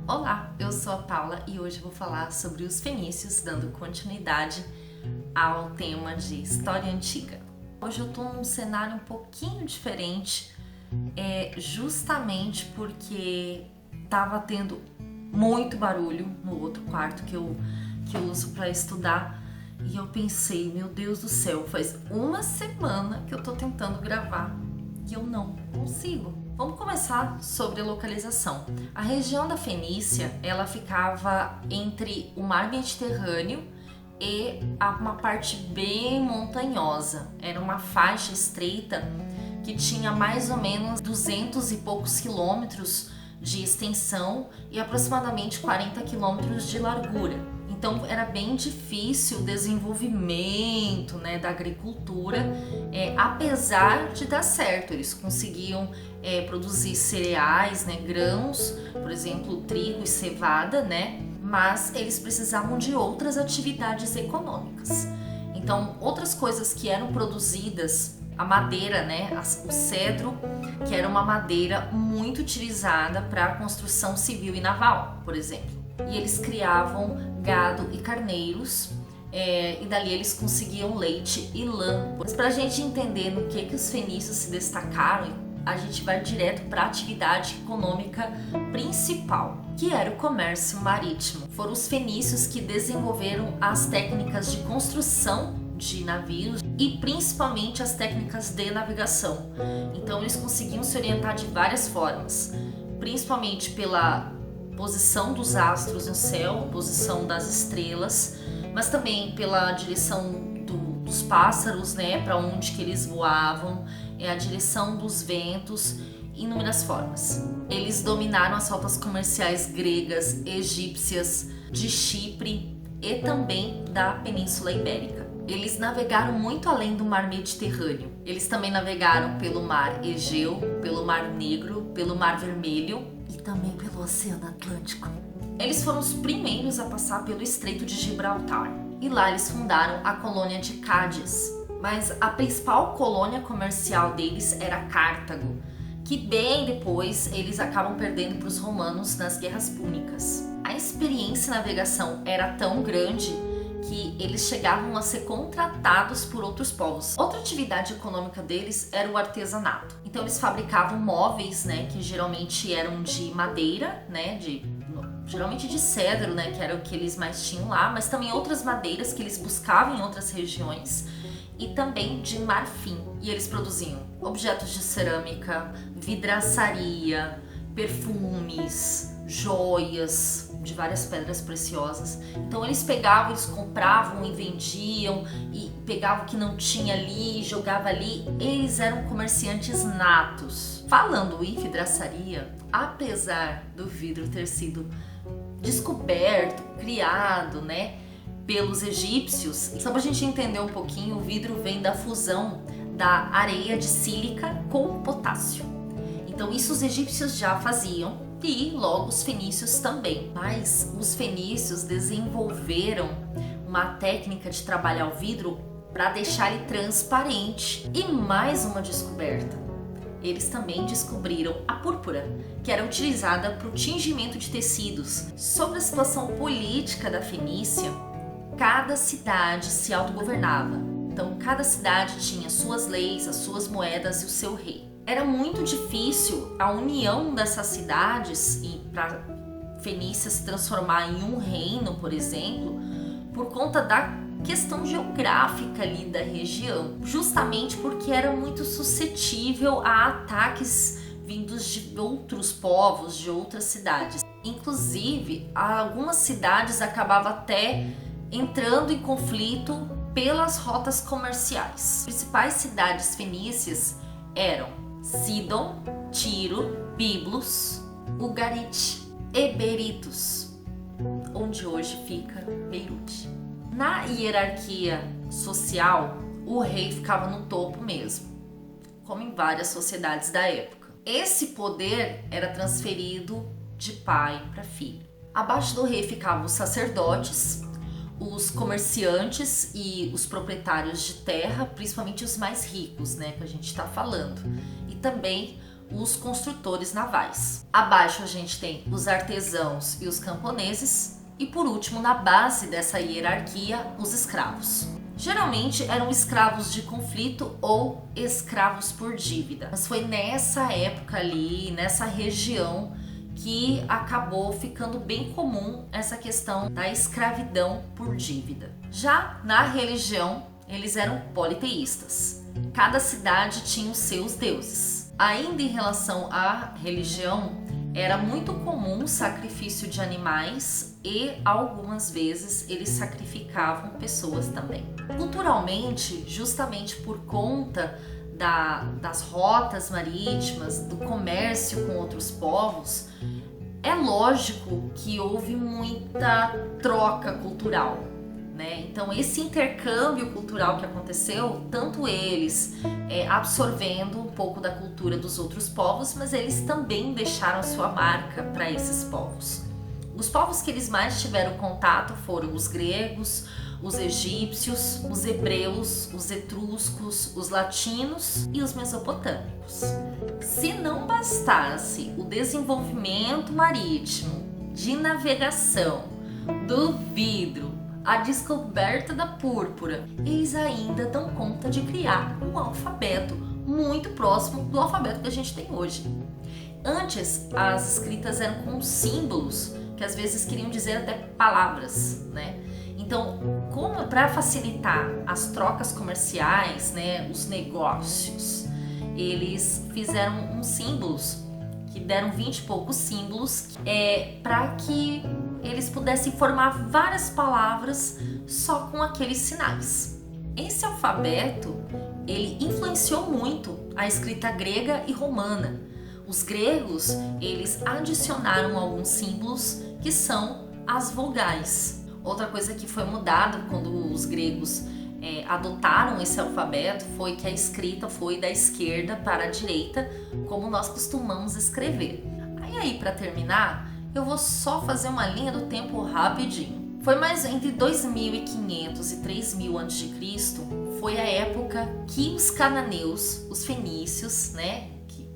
Olá, eu sou a Paula e hoje eu vou falar sobre os fenícios, dando continuidade ao tema de história antiga. Hoje eu tô num cenário um pouquinho diferente, justamente porque tava tendo muito barulho no outro quarto que eu uso para estudar e eu pensei, meu Deus do céu, faz uma semana que eu tô tentando gravar e eu não consigo. Vamos começar sobre a localização. A região da Fenícia, ela ficava entre o mar Mediterrâneo e uma parte bem montanhosa. Era uma faixa estreita que tinha mais ou menos 200 e poucos quilômetros de extensão e aproximadamente 40 quilômetros de largura. Então era bem difícil o desenvolvimento, da agricultura, apesar de dar certo. Eles conseguiam produzir cereais, grãos, por exemplo, trigo e cevada, mas eles precisavam de outras atividades econômicas. Então, outras coisas que eram produzidas, a madeira, o cedro, que era uma madeira muito utilizada para a construção civil e naval, por exemplo. E eles criavam gado e carneiros, e dali eles conseguiam leite e lã. Mas para a gente entender no que os fenícios se destacaram, a gente vai direto para a atividade econômica principal, que era o comércio marítimo. Foram os fenícios que desenvolveram as técnicas de construção de navios e principalmente as técnicas de navegação. Então eles conseguiam se orientar de várias formas, principalmente pela posição dos astros no céu, posição das estrelas, mas também pela direção dos pássaros, para onde que eles voavam, a direção dos ventos, inúmeras formas. Eles dominaram as rotas comerciais gregas, egípcias, de Chipre e também da Península Ibérica. Eles navegaram muito além do mar Mediterrâneo. Eles também navegaram pelo mar Egeu, pelo mar Negro, pelo mar Vermelho e também pelo Oceano Atlântico. Eles foram os primeiros a passar pelo Estreito de Gibraltar e lá eles fundaram a colônia de Cádiz. Mas a principal colônia comercial deles era Cartago, que bem depois eles acabam perdendo para os romanos nas guerras púnicas. A experiência em navegação era tão grande que eles chegavam a ser contratados por outros povos. Outra atividade econômica deles era o artesanato. Então eles fabricavam móveis, que geralmente eram de madeira, geralmente de cedro, que era o que eles mais tinham lá, mas também outras madeiras que eles buscavam em outras regiões e também de marfim. E eles produziam objetos de cerâmica, vidraçaria, perfumes, joias de várias pedras preciosas. Então eles pegavam, eles compravam e vendiam e pegavam o que não tinha ali, jogava ali. Eles eram comerciantes natos. Falando em vidraçaria, apesar do vidro ter sido descoberto, criado, pelos egípcios, só pra gente entender um pouquinho, o vidro vem da fusão da areia de sílica com potássio. Então isso os egípcios já faziam e logo os fenícios também. Mas os fenícios desenvolveram uma técnica de trabalhar o vidro para deixar ele transparente. E mais uma descoberta. Eles também descobriram a púrpura, que era utilizada para o tingimento de tecidos. Sobre a situação política da Fenícia, cada cidade se autogovernava. Então, cada cidade tinha suas leis, as suas moedas e o seu rei. Era muito difícil a união dessas cidades e para Fenícia se transformar em um reino, por exemplo, por conta da questão geográfica ali da região, justamente porque era muito suscetível a ataques vindos de outros povos, de outras cidades. Inclusive, algumas cidades acabavam até entrando em conflito pelas rotas comerciais. As principais cidades fenícias eram Sidon, Tiro, Biblos, Ugarit e Berytus, onde hoje fica Beirute. Na hierarquia social, o rei ficava no topo mesmo, como em várias sociedades da época. Esse poder era transferido de pai para filho. Abaixo do rei ficavam os sacerdotes, os comerciantes e os proprietários de terra, principalmente os mais ricos, né, que a gente está falando, e também os construtores navais. Abaixo a gente tem os artesãos e os camponeses, e por último, na base dessa hierarquia, os escravos. Geralmente eram escravos de conflito ou escravos por dívida, mas foi nessa época ali, nessa região, que acabou ficando bem comum essa questão da escravidão por dívida. Já na religião, eles eram politeístas. Cada cidade tinha os seus deuses. Ainda em relação à religião, era muito comum o sacrifício de animais e algumas vezes eles sacrificavam pessoas também. Culturalmente, justamente por conta das rotas marítimas, do comércio com outros povos, é lógico que houve muita troca cultural, né? Então esse intercâmbio cultural que aconteceu, tanto eles absorvendo um pouco da cultura dos outros povos, mas eles também deixaram sua marca para esses povos. Os povos que eles mais tiveram contato foram os gregos, os egípcios, os hebreus, os etruscos, os latinos e os mesopotâmicos. Se não bastasse o desenvolvimento marítimo, de navegação, do vidro, a descoberta da púrpura, eles ainda dão conta de criar um alfabeto muito próximo do alfabeto que a gente tem hoje. Antes, as escritas eram com símbolos, que às vezes queriam dizer até palavras, né? Então, como para facilitar as trocas comerciais, né, os negócios, eles fizeram uns símbolos, que deram 20 e poucos símbolos, para que eles pudessem formar várias palavras só com aqueles sinais. Esse alfabeto, ele influenciou muito a escrita grega e romana. Os gregos, eles adicionaram alguns símbolos que são as vogais. Outra coisa que foi mudada quando os gregos adotaram esse alfabeto foi que a escrita foi da esquerda para a direita, como nós costumamos escrever. Aí para terminar, eu vou só fazer uma linha do tempo rapidinho. Foi mais entre 2500 e 3000 a.C., foi a época que os cananeus, os fenícios, né, que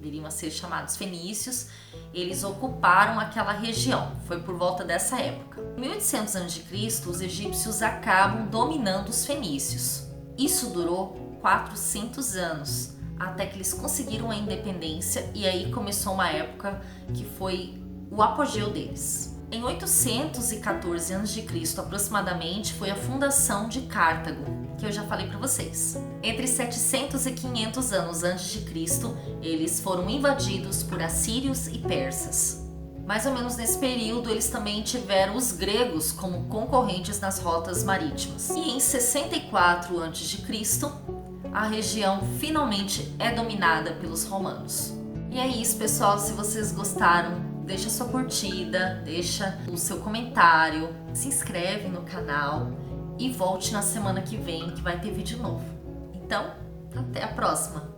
viriam a ser chamados fenícios, eles ocuparam aquela região. Foi por volta dessa época. Em 1800 a.C., os egípcios acabam dominando os fenícios. Isso durou 400 anos, até que eles conseguiram a independência, e aí começou uma época que foi o apogeu deles. Em 814 a.C., aproximadamente, foi a fundação de Cartago, que eu já falei para vocês. Entre 700 e 500 anos antes de Cristo, eles foram invadidos por assírios e persas. Mais ou menos nesse período, eles também tiveram os gregos como concorrentes nas rotas marítimas. E em 64 a.C., a região finalmente é dominada pelos romanos. E é isso, pessoal. Se vocês gostaram, deixa sua curtida, deixa o seu comentário, se inscreve no canal e volte na semana que vem, que vai ter vídeo novo. Então, até a próxima!